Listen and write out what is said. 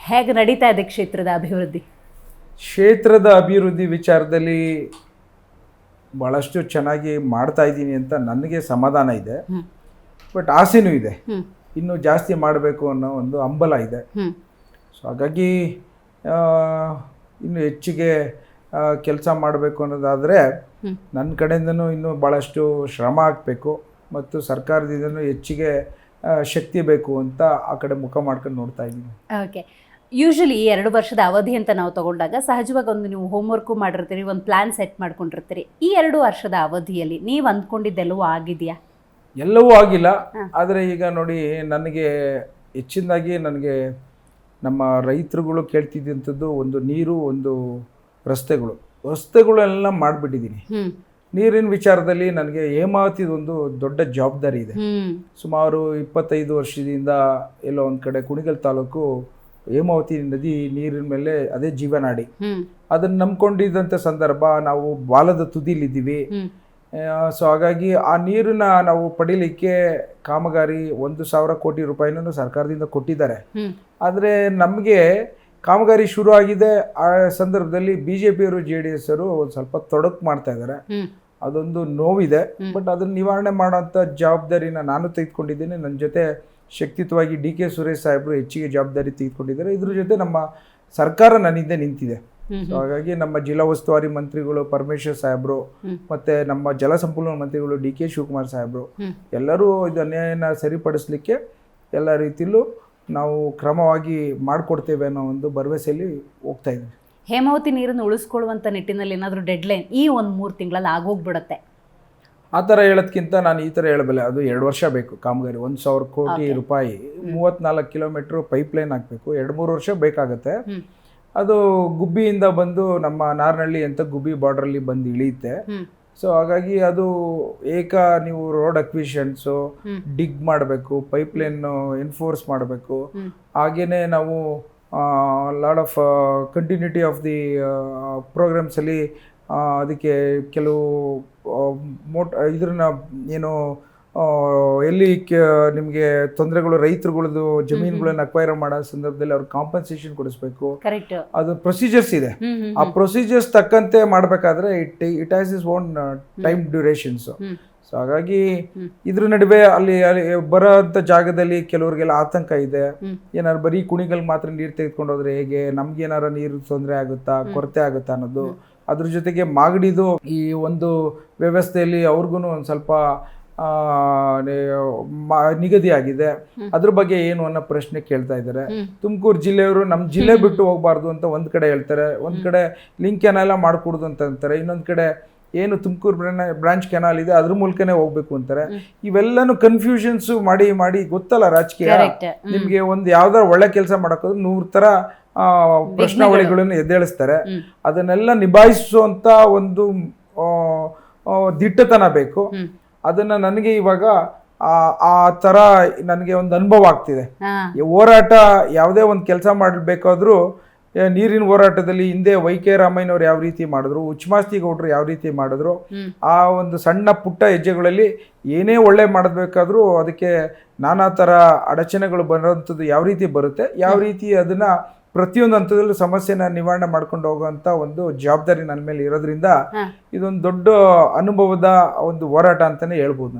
ಹೇಗೆ ನಡೀತಾ ಇದೆ ಕ್ಷೇತ್ರದ ಅಭಿವೃದ್ಧಿ? ಕ್ಷೇತ್ರದ ಅಭಿವೃದ್ಧಿ ವಿಚಾರದಲ್ಲಿ ಭಾಳಷ್ಟು ಚೆನ್ನಾಗಿ ಮಾಡ್ತಾ ಇದ್ದೀನಿ ಅಂತ ನನಗೆ ಸಮಾಧಾನ ಇದೆ. ಬಟ್ ಆಸೆನೂ ಇದೆ, ಇನ್ನೂ ಜಾಸ್ತಿ ಮಾಡಬೇಕು ಅನ್ನೋ ಒಂದು ಹಂಬಲ ಇದೆ. ಸೊ ಹಾಗಾಗಿ ಇನ್ನು ಹೆಚ್ಚಿಗೆ ಕೆಲಸ ಮಾಡಬೇಕು ಅನ್ನೋದಾದರೆ ನನ್ನ ಕಡೆಯಿಂದನೂ ಇನ್ನೂ ಭಾಳಷ್ಟು ಶ್ರಮ ಹಾಕಬೇಕು ಮತ್ತು ಸರ್ಕಾರದಿಂದನೂ ಹೆಚ್ಚಿಗೆ ಶಕ್ತಿ ಬೇಕು ಅಂತ ಆ ಕಡೆ ಮುಖ ಮಾಡ್ಕೊಂಡು ನೋಡ್ತಾ ಇದ್ದೀನಿ. ಓಕೆ, ಯೂಶಲಿ 2 ವರ್ಷದ ಅವಧಿ ಅಂತ ನಾವು ತಗೊಂಡಾಗ ಸಹಜವಾಗಿ ಒಂದು ನೀವು ಹೋಮ್ವರ್ಕು ಮಾಡಿರ್ತೀರಿ, ಒಂದು ಪ್ಲ್ಯಾನ್ ಸೆಟ್ ಮಾಡ್ಕೊಂಡಿರ್ತೀರಿ. ಈ 2 ವರ್ಷದ ಅವಧಿಯಲ್ಲಿ ನೀವು ಅಂದ್ಕೊಂಡಿದ್ದೆಲ್ಲವೂ ಆಗಿದೆಯಾ? ಎಲ್ಲವೂ ಆಗಿಲ್ಲ, ಆದರೆ ಈಗ ನೋಡಿ ನನಗೆ ಹೆಚ್ಚಿನದಾಗಿ ನನಗೆ ನಮ್ಮ ರೈತರುಗಳು ಕೇಳ್ತಿದ್ದಂಥದ್ದು ಒಂದು ನೀರು, ಒಂದು ರಸ್ತೆಗಳೆಲ್ಲ ಮಾಡಿಬಿಟ್ಟಿದ್ದೀನಿ. ನೀರಿನ ವಿಚಾರದಲ್ಲಿ ನನಗೆ ಹೇಮಾವತಿದೊಂದು ದೊಡ್ಡ ಜವಾಬ್ದಾರಿ ಇದೆ. ಸುಮಾರು 25 ವರ್ಷದಿಂದ ಎಲ್ಲೋ ಒಂದು ಕಡೆ ಕುಣಿಗಲ್ ತಾಲೂಕು ಹೇಮಾವತಿ ನದಿ ನೀರಿನ ಮೇಲೆ ಅದೇ ಜೀವನಾಡಿ. ಅದನ್ನು ನಂಬ್ಕೊಂಡಿದ್ದಂಥ ಸಂದರ್ಭ ನಾವು ಬಾಲದ ತುದಿಲಿದ್ದೀವಿ. ಸೊ ಹಾಗಾಗಿ ಆ ನೀರನ್ನ ನಾವು ಪಡೀಲಿಕ್ಕೆ ಕಾಮಗಾರಿ 1,000 ಕೋಟಿ ರೂಪಾಯಿನೂ ಸರ್ಕಾರದಿಂದ ಕೊಟ್ಟಿದ್ದಾರೆ. ಆದರೆ ನಮಗೆ ಕಾಮಗಾರಿ ಶುರು ಆಗಿದೆ ಆ ಸಂದರ್ಭದಲ್ಲಿ BJPಯವರು JDS ಅವರು ಒಂದು ಸ್ವಲ್ಪ ತೊಡಕು ಮಾಡ್ತಾ ಇದ್ದಾರೆ. ಅದೊಂದು ನೋವಿದೆ. ಬಟ್ ಅದನ್ನು ನಿವಾರಣೆ ಮಾಡೋಂಥ ಜವಾಬ್ದಾರಿನ ನಾನು ತೆಗೆದುಕೊಂಡಿದ್ದೇನೆ. ನನ್ನ ಜೊತೆ ಶಕ್ತಿಯುತವಾಗಿ DK ಸುರೇಶ್ ಸಾಹೇಬರು ಹೆಚ್ಚಿಗೆ ಜವಾಬ್ದಾರಿ ತೆಗೆದುಕೊಂಡಿದ್ದಾರೆ. ಇದ್ರ ಜೊತೆ ನಮ್ಮ ಸರ್ಕಾರ ನನ್ನ ಹಿಂದೆ ನಿಂತಿದೆ. ಸೊ ಹಾಗಾಗಿ ನಮ್ಮ ಜಿಲ್ಲಾ ಉಸ್ತುವಾರಿ ಮಂತ್ರಿಗಳು ಪರಮೇಶ್ವರ್ ಸಾಹೇಬರು ಮತ್ತು ನಮ್ಮ ಜಲಸಂಪನ್ಮೂಲ ಮಂತ್ರಿಗಳು DK ಶಿವಕುಮಾರ್ ಸಾಹೇಬರು ಎಲ್ಲರೂ ಇದನ್ನೇನ ಸರಿಪಡಿಸಲಿಕ್ಕೆ ಎಲ್ಲ ರೀತಿಯಲ್ಲೂ ನಾವು ಕ್ರಮವಾಗಿ ಮಾಡಿಕೊಡ್ತೇವೆ ಅನ್ನೋ ಒಂದು ಭರವಸೆಯಲ್ಲಿ ಹೋಗ್ತಾ ಇದ್ದೀವಿ. ಹೇಮಾವತಿ ನೀರನ್ನು ಉಳಿಸ್ಕೊಳ್ಳುವಂಥ ನಿಟ್ಟಿನಲ್ಲಿ ಏನಾದರೂ ಡೆಡ್ಲೈನ್ ಈ 1-3 ತಿಂಗಳಲ್ಲಿ ಆಗೋಗ್ಬಿಡುತ್ತೆ ಆ ಥರ ಹೇಳೋದ್ಕಿಂತ ನಾನು ಈ ಥರ ಹೇಳಬಲ್ಲೆ. ಅದು 2 ವರ್ಷ ಬೇಕು ಕಾಮಗಾರಿ, 1,000 ಕೋಟಿ ರೂಪಾಯಿ, 34 ಕಿಲೋಮೀಟ್ರ್ ಪೈಪ್ಲೈನ್ ಹಾಕಬೇಕು, 2-3 ವರ್ಷ ಬೇಕಾಗತ್ತೆ. ಅದು ಗುಬ್ಬಿಯಿಂದ ಬಂದು ನಮ್ಮ ನಾರ್ನಹಳ್ಳಿ ಅಂತ ಗುಬ್ಬಿ ಬಾರ್ಡ್ರಲ್ಲಿ ಬಂದು ಇಳಿಯುತ್ತೆ. ಸೊ ಹಾಗಾಗಿ ಅದು ನೀವು ರೋಡ್ ಅಕ್ವಿಷನ್ಸು ಡಿಗ್ ಮಾಡಬೇಕು, ಪೈಪ್ಲೈನ್ ಎನ್ಫೋರ್ಸ್ ಮಾಡಬೇಕು. ಹಾಗೆಯೇ ನಾವು lot of continuity of the ಪ್ರೋಗ್ರಾಮ್ಸಲ್ಲಿ ಅದಕ್ಕೆ ಕೆಲವು ಇದ್ರನ್ನ ಏನು ಎಲ್ಲಿ ನಿಮಗೆ ತೊಂದರೆಗಳು, ರೈತರುಗಳದ್ದು ಜಮೀನುಗಳನ್ನು ಅಕ್ವೈರ್ ಮಾಡೋ ಸಂದರ್ಭದಲ್ಲಿ ಅವ್ರಿಗೆ ಕಾಂಪನ್ಸೇಷನ್ ಕೊಡಿಸ್ಬೇಕು. ಅದು ಪ್ರೊಸೀಜರ್ಸ್ ಇದೆ. ಆ ಪ್ರೊಸೀಜರ್ಸ್ ತಕ್ಕಂತೆ ಮಾಡಬೇಕಾದ್ರೆ it has is own time durations. So ಹಾಗಾಗಿ ಇದ್ರ ನಡುವೆ ಅಲ್ಲಿ ಬರೋಂಥ ಜಾಗದಲ್ಲಿ ಕೆಲವ್ರಿಗೆಲ್ಲ ಆತಂಕ ಇದೆ. ಏನಾದ್ರು ಬರೀ ಕುಣಿಗಲ್ ಮಾತ್ರ ನೀರು ತೆಗೆದುಕೊಂಡು ಹೋದ್ರೆ ಹೇಗೆ, ನಮ್ಗೇನಾರ ನೀರು ತೊಂದರೆ ಆಗುತ್ತಾ, ಕೊರತೆ ಆಗುತ್ತಾ ಅನ್ನೋದು. ಅದ್ರ ಜೊತೆಗೆ ಮಾಗಡಿದು ಈ ಒಂದು ವ್ಯವಸ್ಥೆಯಲ್ಲಿ ಅವ್ರಿಗೂ ಒಂದು ಸ್ವಲ್ಪ ನಿಗದಿ ಆಗಿದೆ. ಅದ್ರ ಬಗ್ಗೆ ಏನು ಅನ್ನೋ ಪ್ರಶ್ನೆ ಕೇಳ್ತಾ ಇದ್ದಾರೆ. ತುಮಕೂರು ಜಿಲ್ಲೆಯವರು ನಮ್ಮ ಜಿಲ್ಲೆ ಬಿಟ್ಟು ಹೋಗ್ಬಾರ್ದು ಅಂತ ಒಂದ್ ಕಡೆ ಹೇಳ್ತಾರೆ, ಒಂದ್ ಕಡೆ ಲಿಂಕ್ ಕೆನಾಲ್ ಮಾಡ್ಕೊಡುದು ಅಂತ ಅಂತಾರೆ, ಇನ್ನೊಂದ್ ಕಡೆ ಏನು ತುಮಕೂರು ಬ್ರಾಂಚ್ ಕೆನಾಲ್ ಇದೆ ಅದ್ರ ಮೂಲಕನೇ ಹೋಗ್ಬೇಕು ಅಂತಾರೆ. ಇವೆಲ್ಲನೂ ಕನ್ಫ್ಯೂಷನ್ಸ್ ಮಾಡಿ ಮಾಡಿ ಗೊತ್ತಲ್ಲ ರಾಜಕೀಯ. ನಿಮ್ಗೆ ಒಂದು ಯಾವ್ದಾರು ಒಳ್ಳೆ ಕೆಲಸ ಮಾಡೋಕ್ಕೋದ್ರೆ 100 ತರ ಪ್ರಶ್ನಾವಳಿಗಳನ್ನು ಎದ್ದೇಳಿಸ್ತಾರೆ. ಅದನ್ನೆಲ್ಲ ನಿಭಾಯಿಸುವಂತ ಒಂದು ದಿಟ್ಟತನ ಬೇಕು. ಅದನ್ನ ನನಗೆ ಇವಾಗ ಆ ತರ ನನಗೆ ಒಂದು ಅನುಭವ ಆಗ್ತಿದೆ. ಹೋರಾಟ ಯಾವುದೇ ಒಂದು ಕೆಲಸ ಮಾಡಬೇಕಾದ್ರೂ ನೀರಿನ ಹೋರಾಟದಲ್ಲಿ ಹಿಂದೆ YK ರಾಮಯ್ಯನವ್ರು ಯಾವ ರೀತಿ ಮಾಡಿದ್ರು, ಉಚ್ಮಾಸ್ತಿಗೌಡರು ಯಾವ ರೀತಿ ಮಾಡಿದ್ರು, ಆ ಒಂದು ಸಣ್ಣ ಪುಟ್ಟ ಹೆಜ್ಜೆಗಳಲ್ಲಿ ಏನೇ ಒಳ್ಳೆ ಮಾಡಬೇಕಾದ್ರೂ ಅದಕ್ಕೆ ನಾನಾ ಥರ ಅಡಚಣೆಗಳು ಬರೋಂಥದ್ದು ಯಾವ ರೀತಿ ಬರುತ್ತೆ, ಯಾವ ರೀತಿ ಅದನ್ನ ಪ್ರತಿಯೊಂದು ಹಂತದಲ್ಲೂ ಸಮಸ್ಯೆನ ನಿವಾರಣೆ ಮಾಡ್ಕೊಂಡು ಹೋಗುವಂಥ ಒಂದು ಜವಾಬ್ದಾರಿ ನನ್ನ ಮೇಲೆ ಇರೋದ್ರಿಂದ ಇದೊಂದು ದೊಡ್ಡ ಅನುಭವದ ಒಂದು ಹೋರಾಟ ಅಂತಾನೆ ಹೇಳ್ಬೋದು.